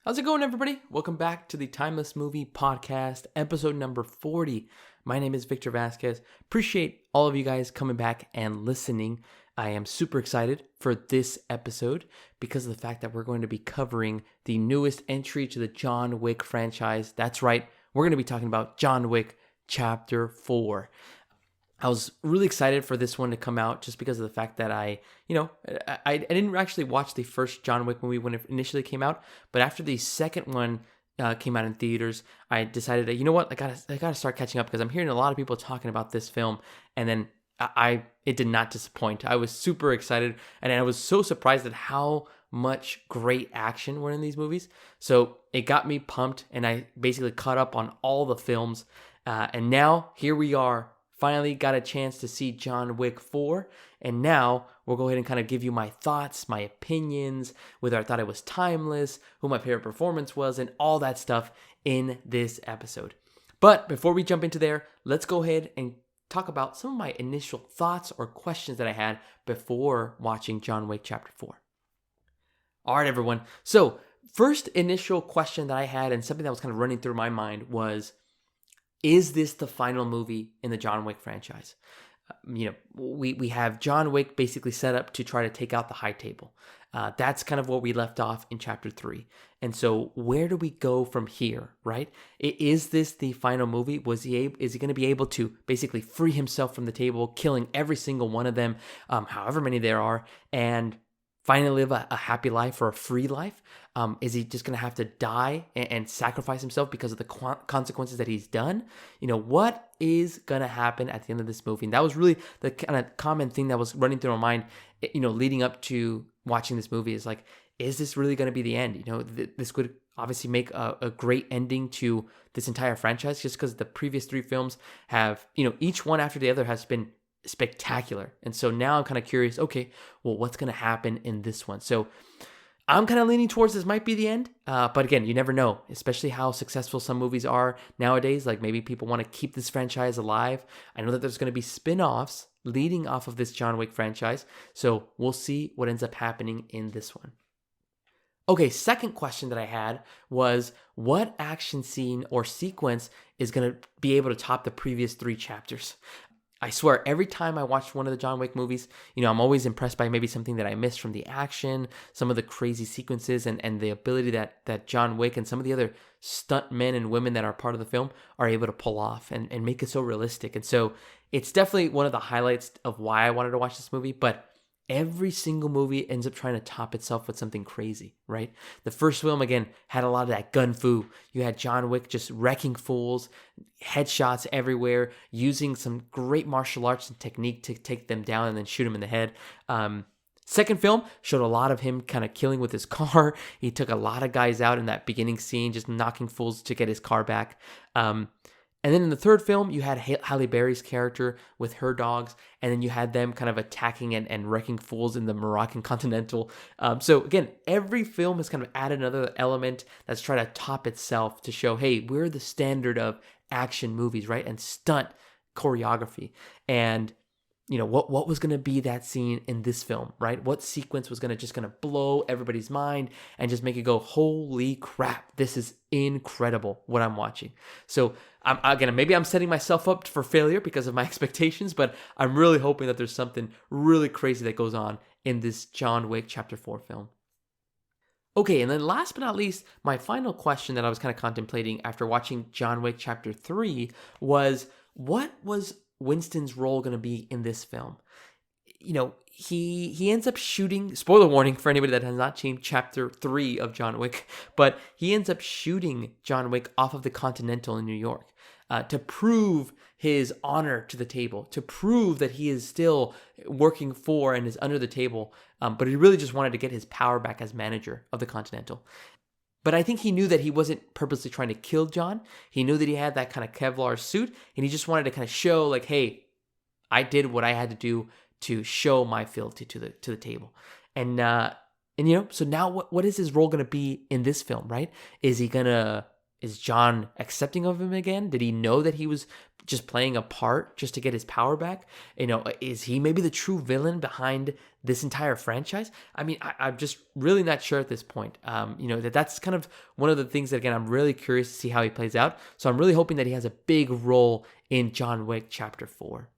How's it going, everybody? Welcome back to the Timeless Movie Podcast, episode number 40. My name is Victor Vasquez. Appreciate all of you guys coming back and listening. I am super excited for this episode because of the fact that we're going to be covering the newest entry to the John Wick franchise. That's right, we're going to be talking about John Wick Chapter 4. I was really excited for this one to come out just because of the fact that I didn't actually watch the first John Wick movie when it initially came out, but after the second one came out in theaters, I decided that, I gotta start catching up because I'm hearing a lot of people talking about this film, and then it did not disappoint. I was super excited, and I was so surprised at how much great action were in these movies. So it got me pumped, and I basically caught up on all the films, and now here we are. Finally got a chance to see John Wick 4, and now we'll go ahead and kind of give you my thoughts, my opinions, whether I thought it was timeless, who my favorite performance was, and all that stuff in this episode. But before we jump into there, let's go ahead and talk about some of my initial thoughts or questions that I had before watching John Wick Chapter 4. All right, everyone. So first initial question that I had, and something that was kind of running through my mind, was, is this the final movie in the John Wick franchise? We have John Wick basically set up to try to take out the High Table. That's kind of where we left off in Chapter 3. And so where do we go from here, right? Is this the final movie? Is he going to be able to basically free himself from the table, killing every single one of them, however many there are, and finally live a happy life or a free life? Is he just going to have to die and sacrifice himself because of the consequences that he's done? What is going to happen at the end of this movie? And that was really the kind of common thing that was running through my mind, leading up to watching this movie, is like, is this really going to be the end? This could obviously make a great ending to this entire franchise, just because the previous three films have, each one after the other has been spectacular. And so now I'm kind of curious, okay, well, what's going to happen in this one? So I'm kind of leaning towards this might be the end. But again, you never know, especially how successful some movies are nowadays. Like, maybe people want to keep this franchise alive. I know that there's going to be spin-offs leading off of this John Wick franchise. So we'll see what ends up happening in this one. Okay, second question that I had was, what action scene or sequence is going to be able to top the previous three chapters? I swear, every time I watch one of the John Wick movies, I'm always impressed by maybe something that I missed from the action, some of the crazy sequences, and the ability that John Wick and some of the other stunt men and women that are part of the film are able to pull off and make it so realistic. And so it's definitely one of the highlights of why I wanted to watch this movie, but every single movie ends up trying to top itself with something crazy, right? The first film, again, had a lot of that gun fu. You had John Wick just wrecking fools, headshots everywhere, using some great martial arts and technique to take them down and then shoot them in the head. Second film showed a lot of him kind of killing with his car. He took a lot of guys out in that beginning scene, just knocking fools to get his car back. And then in the third film, you had Halle Berry's character with her dogs, and then you had them kind of attacking and wrecking fools in the Moroccan Continental. So again, every film has kind of added another element that's trying to top itself to show, hey, we're the standard of action movies, right? And stunt choreography. And what was going to be that scene in this film, right? What sequence was going to blow everybody's mind and just make it go, holy crap, this is incredible what I'm watching. So maybe I'm setting myself up for failure because of my expectations, but I'm really hoping that there's something really crazy that goes on in this John Wick Chapter 4 film. Okay, and then last but not least, my final question that I was kind of contemplating after watching John Wick Chapter 3 was, what was Winston's role going to be in this film? He ends up shooting, spoiler warning for anybody that has not seen Chapter 3 of John Wick, but he ends up shooting John Wick off of the Continental in New York to prove his honor to the table, to prove that he is still working for and is under the table, but he really just wanted to get his power back as manager of the Continental. But I think he knew that he wasn't purposely trying to kill John. He knew that he had that kind of Kevlar suit, and he just wanted to kind of show, like, hey, I did what I had to do to show my fealty to the table. And so now what is his role going to be in this film, right? Is John accepting of him again? Did he know that he was just playing a part just to get his power back? Is he maybe the true villain behind this entire franchise? I mean, I'm just really not sure at this point. That's kind of one of the things that, again, I'm really curious to see how he plays out. So I'm really hoping that he has a big role in John Wick Chapter 4.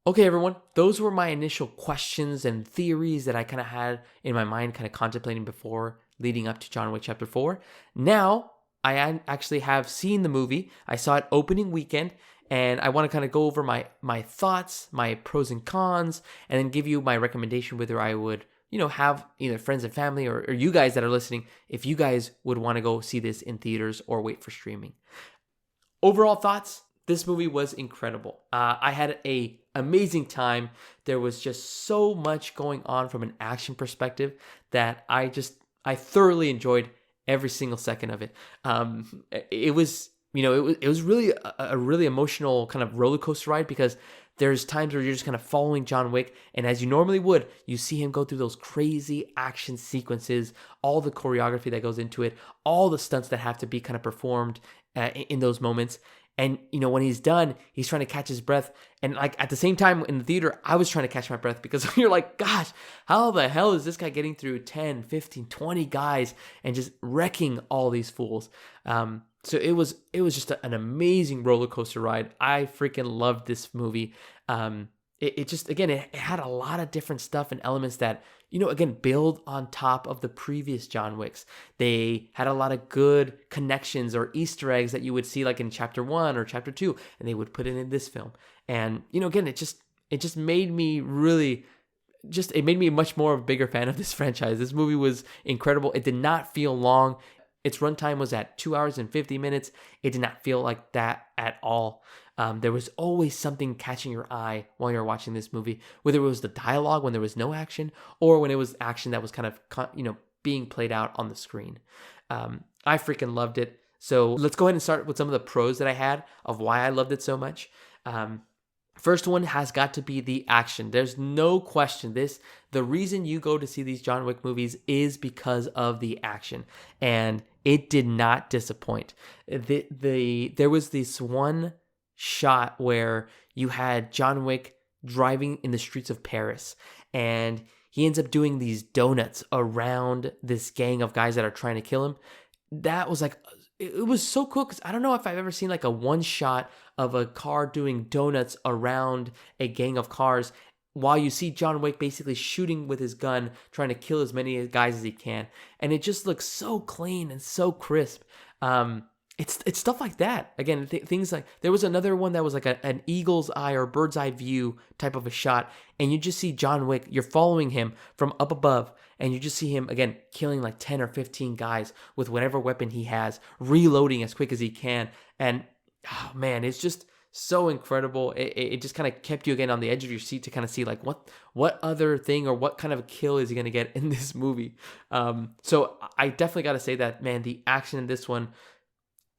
Okay, everyone, those were my initial questions and theories that I kind of had in my mind, kind of contemplating before leading up to John Wick Chapter 4. Now, I actually have seen the movie. I saw it opening weekend, and I want to kind of go over my thoughts, my pros and cons, and then give you my recommendation whether I would, have either friends and family or you guys that are listening, if you guys would want to go see this in theaters or wait for streaming. Overall thoughts, this movie was incredible. I had an amazing time. There was just so much going on from an action perspective that I thoroughly enjoyed every single second of it. It was really a really emotional kind of roller coaster ride, because there's times where you're just kind of following John Wick, and as you normally would, you see him go through those crazy action sequences, all the choreography that goes into it, all the stunts that have to be kind of performed in those moments. And, when he's done, he's trying to catch his breath. And like at the same time in the theater, I was trying to catch my breath, because you're like, gosh, how the hell is this guy getting through 10, 15, 20 guys and just wrecking all these fools? So it was just an amazing roller coaster ride. I freaking loved this movie. It just, again, it had a lot of different stuff and elements that, again, build on top of the previous John Wicks. They had a lot of good connections or Easter eggs that you would see like in Chapter 1 or Chapter 2, and they would put it in this film. And, again, it just made me really... it made me much more of a bigger fan of this franchise. This movie was incredible. It did not feel long. Its runtime was at 2 hours and 50 minutes. It did not feel like that at all. There was always something catching your eye while you're watching this movie, whether it was the dialogue when there was no action, or when it was action that was kind of, being played out on the screen. I freaking loved it. So let's go ahead and start with some of the pros that I had of why I loved it so much. First one has got to be the action. There's no question. The reason you go to see these John Wick movies is because of the action, and it did not disappoint. There was this one shot where you had John Wick driving in the streets of Paris, and he ends up doing these donuts around this gang of guys that are trying to kill him. That was like, it was so cool, because I don't know if I've ever seen like a one shot of a car doing donuts around a gang of cars while you see John Wick basically shooting with his gun, trying to kill as many guys as he can. And it just looks so clean and so crisp. It's stuff like that. Again, things like, there was another one that was like an eagle's eye or bird's eye view type of a shot, and you just see John Wick, you're following him from up above, and you just see him, again, killing like 10 or 15 guys with whatever weapon he has, reloading as quick as he can. And, oh man, it's just so incredible. It just kind of kept you, again, on the edge of your seat to kind of see like what other thing or what kind of a kill is he going to get in this movie. So I definitely got to say that, man, the action in this one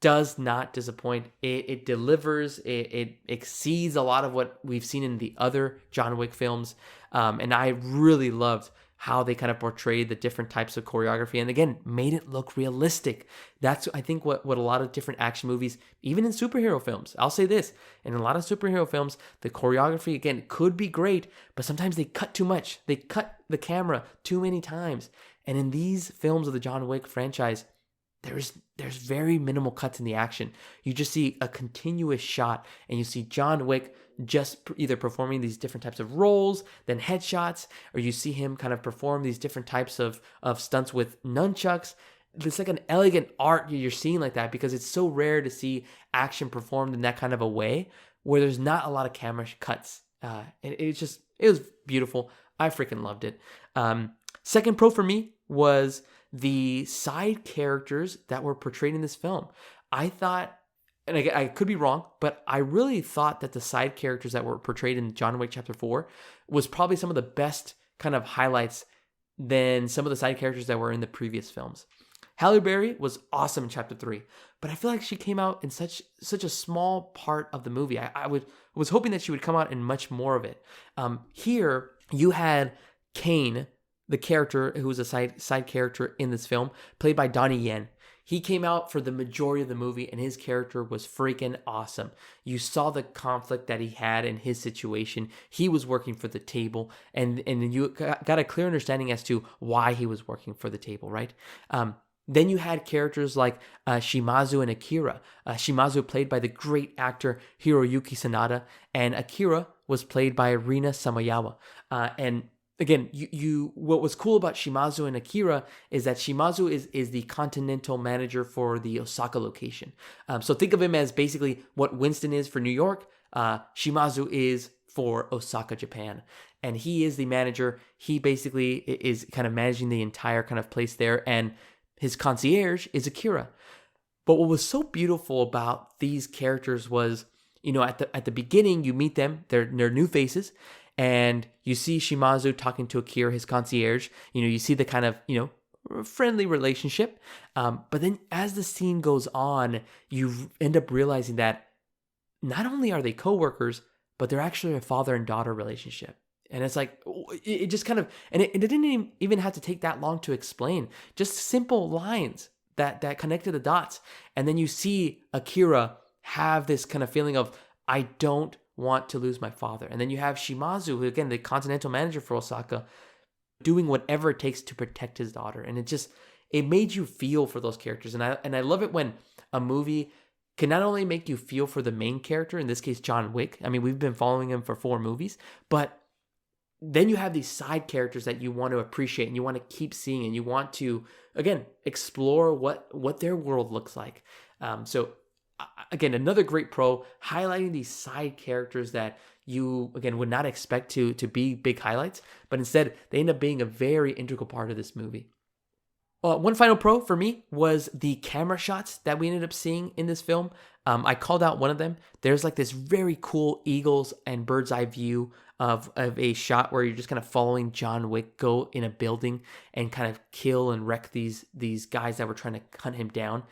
does not disappoint. It delivers. It exceeds a lot of what we've seen in the other John Wick films. And I really loved how they kind of portrayed the different types of choreography, and again, made it look realistic. That's, I think, what a lot of different action movies, even in superhero films, I'll say this, in a lot of superhero films, the choreography, again, could be great, but sometimes they cut too much. They cut the camera too many times. And in these films of the John Wick franchise, there's very minimal cuts in the action. You just see a continuous shot, and you see John Wick just either performing these different types of roles, then headshots, or you see him kind of perform these different types of stunts with nunchucks. It's like an elegant art you're seeing like that, because it's so rare to see action performed in that kind of a way where there's not a lot of camera cuts. It was beautiful. I freaking loved it. Second pro for me was the side characters that were portrayed in this film. I thought, and I could be wrong, but I really thought that the side characters that were portrayed in John Wick Chapter 4 was probably some of the best kind of highlights than some of the side characters that were in the previous films. Halle Berry was awesome in Chapter 3, but I feel like she came out in such a small part of the movie. I was hoping that she would come out in much more of it. Here, you had Kane, the character who was a side character in this film, played by Donnie Yen. He came out for the majority of the movie, and his character was freaking awesome. You saw the conflict that he had in his situation. He was working for the table, and you got a clear understanding as to why he was working for the table, right? Then you had characters like Shimazu and Akira. Shimazu played by the great actor Hiroyuki Sanada, and Akira was played by Rina Samayawa. And again, what was cool about Shimazu and Akira is that Shimazu is the continental manager for the Osaka location. So think of him as basically what Winston is for New York. Shimazu is for Osaka, Japan. And he is the manager. He basically is kind of managing the entire kind of place there. And his concierge is Akira. But what was so beautiful about these characters was, at the beginning, you meet them, they're new faces, and you see Shimazu talking to Akira, his concierge. You see the kind of, friendly relationship. But then as the scene goes on, you end up realizing that not only are they coworkers, but they're actually a father and daughter relationship. And it's like, it just kind of, and it didn't even have to take that long to explain. Just simple lines that connected the dots. And then you see Akira have this kind of feeling of, I don't want to lose my father. And then you have Shimazu, who, again, the continental manager for Osaka, doing whatever it takes to protect his daughter. And it made you feel for those characters. And I love it when a movie can not only make you feel for the main character, in this case, John Wick. I mean, we've been following him for 4 movies, but then you have these side characters that you want to appreciate and you want to keep seeing, and you want to, again, explore what their world looks like. So again, another great pro, highlighting these side characters that you, again, would not expect to be big highlights, but instead they end up being a very integral part of this movie. One final pro for me was the camera shots that we ended up seeing in this film. I called out one of them. There's like this very cool eagles and bird's eye view of a shot where you're just kind of following John Wick go in a building and kind of kill and wreck these guys that were trying to hunt him down.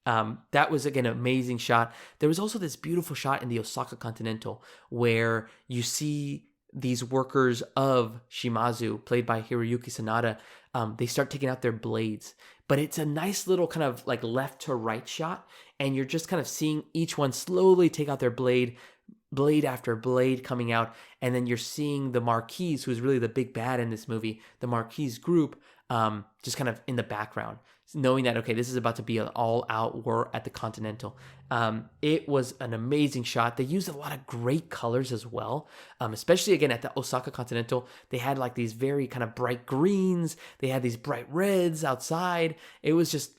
That was, again, an amazing shot. There was also this beautiful shot in the Osaka Continental where you see these workers of Shimazu, played by Hiroyuki Sanada. They start taking out their blades, but it's a nice little kind of like left to right shot, and you're just kind of seeing each one slowly take out their blade after blade coming out, and then you're seeing the Marquis, who's really the big bad in this movie, the Marquis group, just kind of in the background, knowing that, okay, this is about to be an all-out war at the Continental. It was an amazing shot. They used a lot of great colors as well, especially, again, at the Osaka Continental. They had like these very kind of bright greens. They had these bright reds outside. It was just,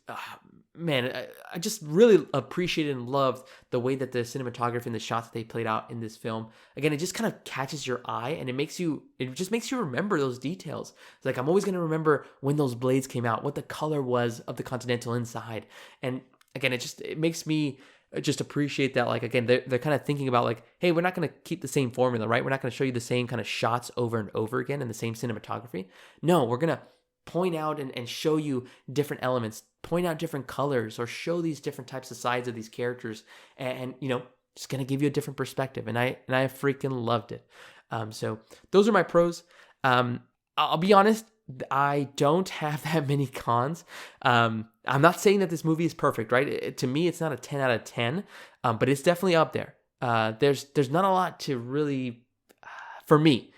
man, I just really appreciated and loved the way that the cinematography and the shots that they played out in this film. Again, it just kind of catches your eye, and it just makes you remember those details. It's like, I'm always going to remember when those blades came out, what the color was of the Continental inside. And again, it makes me just appreciate that. Like, again, they're kind of thinking about like, hey, we're not going to keep the same formula, right? We're not going to show you the same kind of shots over and over again in the same cinematography. No, we're going to point out and show you different elements, point out different colors, or show these different types of sides of these characters, and just gonna give you a different perspective. And I freaking loved it. So those are my pros. I'll be honest, I don't have that many cons. I'm not saying that this movie is perfect, right? To me, it's not a 10 out of 10, but it's definitely up there. There's not a lot to really, for me,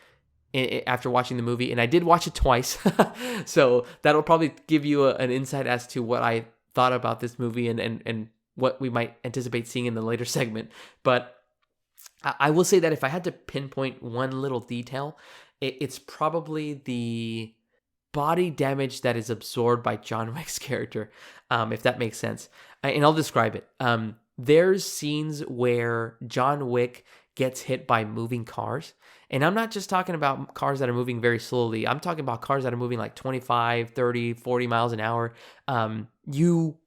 after watching the movie, and I did watch it twice, so that'll probably give you an insight as to what I thought about this movie and what we might anticipate seeing in the later segment. But I will say that if I had to pinpoint one little detail, it's probably the body damage that is absorbed by John Wick's character, if that makes sense. And I'll describe it. There's scenes where John Wick gets hit by moving cars. And I'm not just talking about cars that are moving very slowly. I'm talking about cars that are moving like 25, 30, 40 miles an hour. You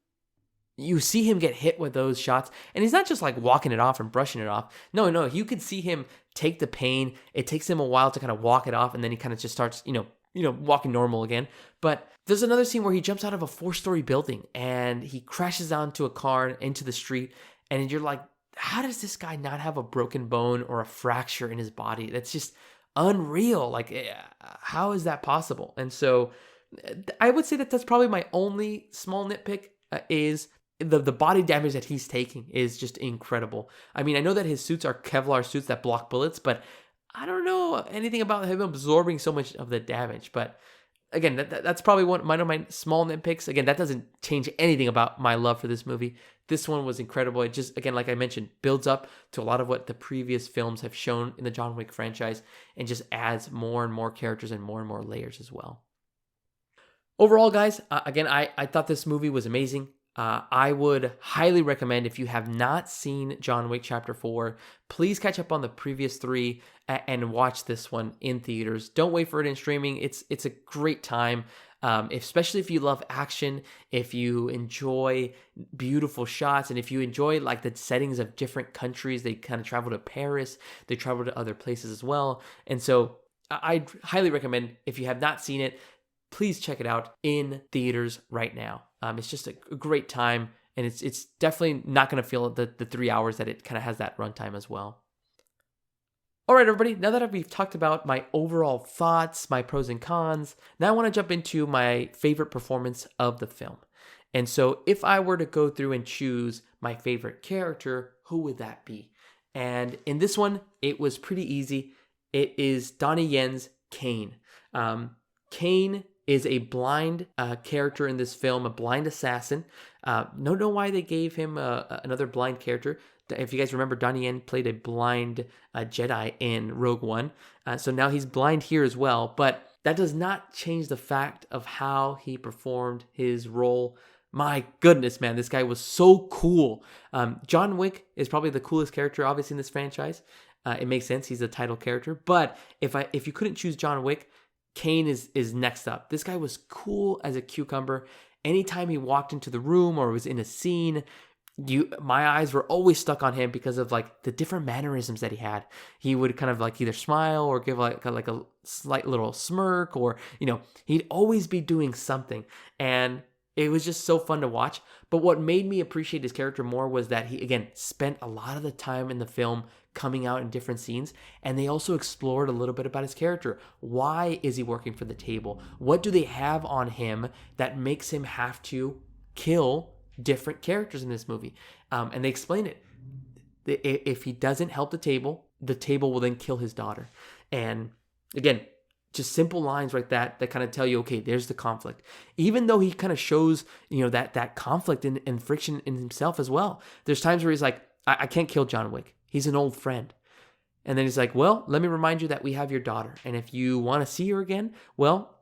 see him get hit with those shots, and he's not just like walking it off and brushing it off. No, you could see him take the pain. It takes him a while to kind of walk it off, and then he kind of just starts, walking normal again. But there's another scene where he jumps out of a 4-story building, and he crashes onto a car into the street, and you're like, how does this guy not have a broken bone or a fracture in his body? That's just unreal. Like, how is that possible? And so I would say that that's probably my only small nitpick. is the body damage that he's taking is just incredible. I mean, I know that his suits are Kevlar suits that block bullets, but I don't know anything about him absorbing so much of the damage. But again, that's probably one of my small nitpicks. Again, that doesn't change anything about my love for this movie. This one was incredible. It just, again, like I mentioned, builds up to a lot of what the previous films have shown in the John Wick franchise and just adds more and more characters and more layers as well. Overall, guys, again, I thought this movie was amazing. I would highly recommend, if you have not seen John Wick Chapter 4, please catch up on the previous 3 and watch this one in theaters. Don't wait for it in streaming. It's a great time, especially if you love action, if you enjoy beautiful shots, and if you enjoy like the settings of different countries. They kind of travel to Paris. They travel to other places as well. And so I highly recommend, if you have not seen it, please check it out in theaters right now. It's just a great time, and it's definitely not going to feel the 3 hours that it kind of has that runtime as well. All right, everybody, now that we've talked about my overall thoughts, my pros and cons, now I want to jump into my favorite performance of the film. And so if I were to go through and choose my favorite character, who would that be? And in this one, it was pretty easy. It is Donnie Yen's Kane. Kane is a blind character in this film, a blind assassin. Don't know why they gave him another blind character. If you guys remember, Donnie Yen played a blind Jedi in Rogue One. So now he's blind here as well. But that does not change the fact of how he performed his role. My goodness, man, this guy was so cool. John Wick is probably the coolest character, obviously, in this franchise. It makes sense. He's the title character. But if you couldn't choose John Wick, Kane is next up. This guy was cool as a cucumber. Anytime he walked into the room or was in a scene, my eyes were always stuck on him because of like the different mannerisms that he had. He would kind of like either smile or give like a slight little smirk, or he'd always be doing something, and it was just so fun to watch. But what made me appreciate his character more was that he, again, spent a lot of the time in the film coming out in different scenes, and they also explored a little bit about his character. Why is he working for the table? What do they have on him that makes him have to kill different characters in this movie? And they explain it. If he doesn't help the table will then kill his daughter. And again, just simple lines like that kind of tell you, okay, there's the conflict. Even though he kind of shows, that conflict and friction in himself as well. There's times where he's like, I can't kill John Wick. He's an old friend. And then he's like, well, let me remind you that we have your daughter. And if you want to see her again, well,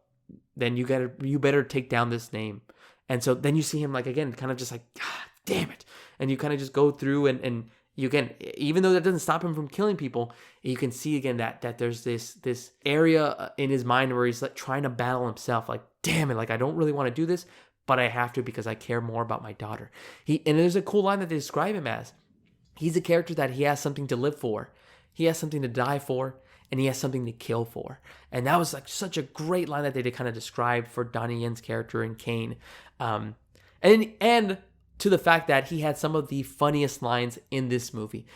then you better take down this name. And so then you see him like, again, kind of just like, God damn it. And you kind of just go through and you can, even though that doesn't stop him from killing people, you can see again that there's this area in his mind where he's like trying to battle himself. Like, damn it, like I don't really want to do this, but I have to because I care more about my daughter. And there's a cool line that they describe him as. He's a character that he has something to live for. He has something to die for, and he has something to kill for. And that was like such a great line that they kind of described for Donnie Yen's character in Kane. And to the fact that he had some of the funniest lines in this movie.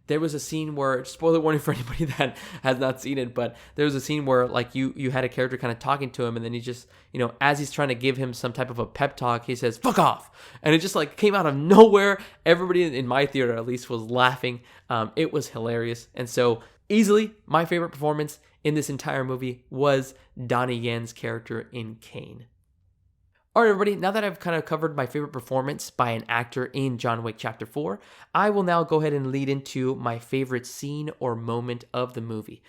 There was a scene where, spoiler warning for anybody that has not seen it, but there was a scene where like you had a character kind of talking to him, and then he just, as he's trying to give him some type of a pep talk, he says, fuck off. And it just like came out of nowhere. Everybody in my theater at least was laughing. It was hilarious. And so easily my favorite performance in this entire movie was Donnie Yen's character in Kane. All right, everybody, now that I've kind of covered my favorite performance by an actor in John Wick Chapter 4, I will now go ahead and lead into my favorite scene or moment of the movie.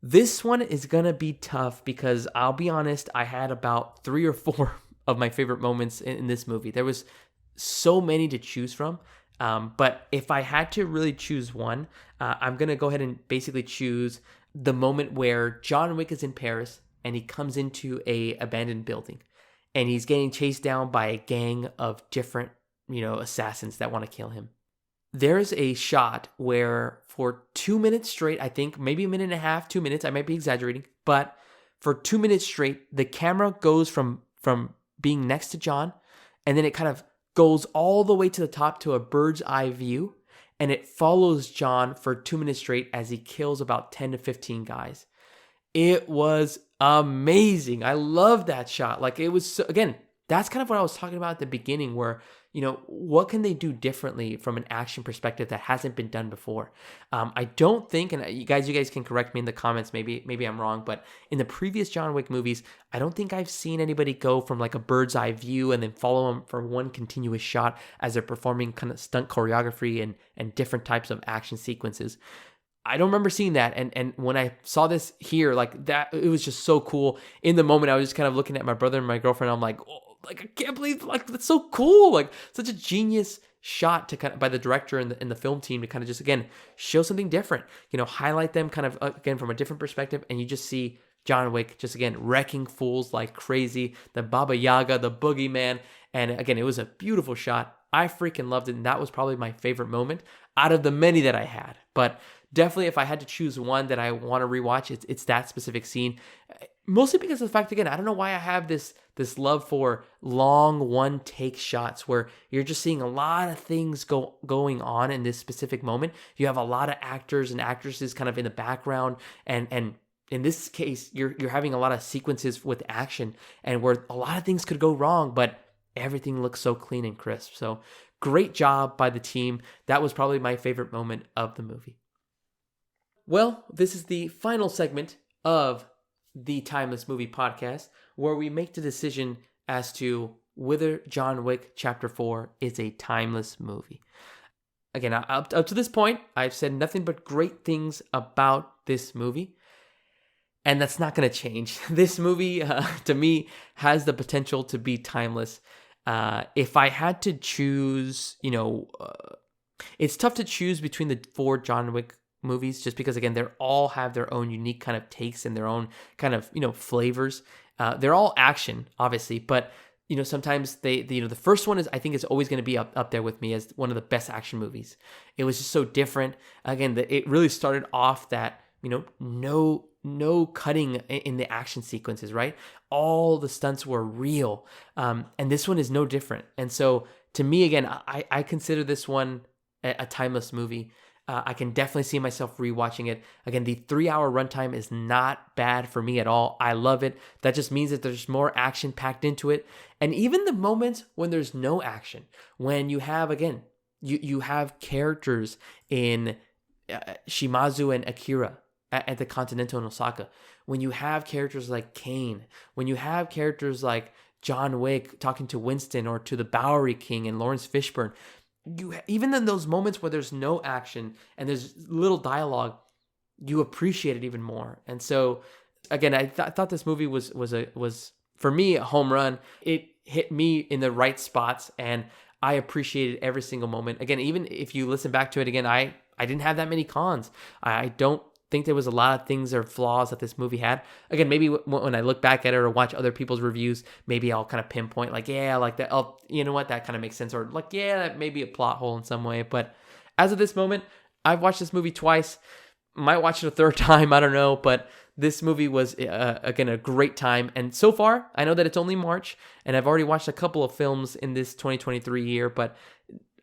This one is going to be tough because I'll be honest, I had about 3 or 4 of my favorite moments in this movie. There was so many to choose from, but if I had to really choose one, I'm going to go ahead and basically choose the moment where John Wick is in Paris and he comes into a abandoned building. And he's getting chased down by a gang of different, assassins that want to kill him. There's a shot where for 2 minutes straight, I think maybe a minute and a half, 2 minutes, I might be exaggerating, but for 2 minutes straight, the camera goes from being next to John, and then it kind of goes all the way to the top to a bird's eye view, and it follows John for 2 minutes straight as he kills about 10 to 15 guys. It was amazing. I love that shot. Like, it was, again, that's kind of what I was talking about at the beginning, where, what can they do differently from an action perspective that hasn't been done before? I don't think, and you guys can correct me in the comments, maybe I'm wrong, but in the previous John Wick movies, I don't think I've seen anybody go from like a bird's eye view and then follow them for one continuous shot as they're performing kind of stunt choreography and different types of action sequences. I don't remember seeing that. And when I saw this here, like that, it was just so cool. In the moment, I was just kind of looking at my brother and my girlfriend. I'm like, oh, like, I can't believe, like, that's so cool. Like, such a genius shot to kind of by the director and the film team to kind of just, again, show something different, highlight them kind of, again, from a different perspective. And you just see John Wick just, again, wrecking fools like crazy, the Baba Yaga, the boogeyman. And again, it was a beautiful shot. I freaking loved it. And that was probably my favorite moment out of the many that I had. But definitely, if I had to choose one that I want to rewatch, it's that specific scene. Mostly because of the fact, again, I don't know why I have this love for long one-take shots where you're just seeing a lot of things going on in this specific moment. You have a lot of actors and actresses kind of in the background, and in this case, you're having a lot of sequences with action and where a lot of things could go wrong, but everything looks so clean and crisp. So great job by the team. That was probably my favorite moment of the movie. Well, this is the final segment of the Timeless Movie Podcast, where we make the decision as to whether John Wick Chapter 4 is a timeless movie. Again, up to this point, I've said nothing but great things about this movie, and that's not going to change. This movie, to me, has the potential to be timeless. If I had to choose, it's tough to choose between the 4 John Wick movies, just because, again, they all have their own unique kind of takes and their own kind of, flavors. They're all action, obviously, but, sometimes the first one I think is always going to be up there with me as one of the best action movies. It was just so different. Again, it really started off that, no cutting in the action sequences, right? All the stunts were real. And this one is no different. And so to me, again, I consider this one a timeless movie. I can definitely see myself rewatching it. Again, the 3-hour runtime is not bad for me at all. I love it. That just means that there's more action packed into it. And even the moments when there's no action, when you have, again, you have characters in Shimazu and Akira at the Continental in Osaka, when you have characters like Kane, when you have characters like John Wick talking to Winston or to the Bowery King and Lawrence Fishburne, even in those moments where there's no action and there's little dialogue, you appreciate it even more. And so, again, I thought this movie was for me a home run. It hit me in the right spots, and I appreciated every single moment. Again, even if you listen back to it again, I didn't have that many cons. I don't think there was a lot of things or flaws that this movie had. Again, maybe when I look back at it or watch other people's reviews, maybe I'll kind of pinpoint like, yeah, like that. Oh, you know what? That kind of makes sense. Or like, yeah, that may be a plot hole in some way. But as of this moment, I've watched this movie twice. Might watch it a third time. I don't know. But this movie was, again, a great time. And so far, I know that it's only March, and I've already watched a couple of films in this 2023 year. But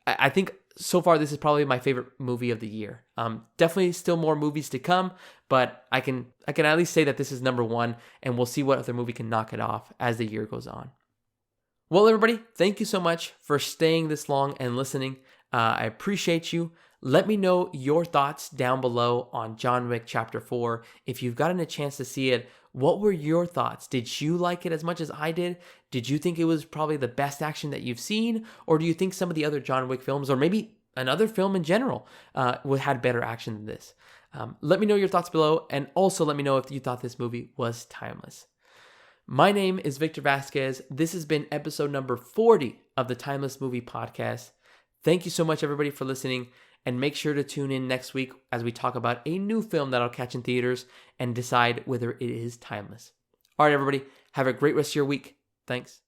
I think so far, this is probably my favorite movie of the year. Definitely still more movies to come, but I can at least say that this is number one, and we'll see what other movie can knock it off as the year goes on. Well, everybody, thank you so much for staying this long and listening. I appreciate you. Let me know your thoughts down below on John Wick Chapter 4. If you've gotten a chance to see it, what were your thoughts? Did you like it as much as I did? Did you think it was probably the best action that you've seen? Or do you think some of the other John Wick films, or maybe another film in general, had better action than this? Let me know your thoughts below, and also let me know if you thought this movie was timeless. My name is Victor Vasquez. This has been episode number 40 of the Timeless Movie Podcast. Thank you so much, everybody, for listening. And make sure to tune in next week as we talk about a new film that I'll catch in theaters and decide whether it is timeless. All right, everybody, have a great rest of your week. Thanks.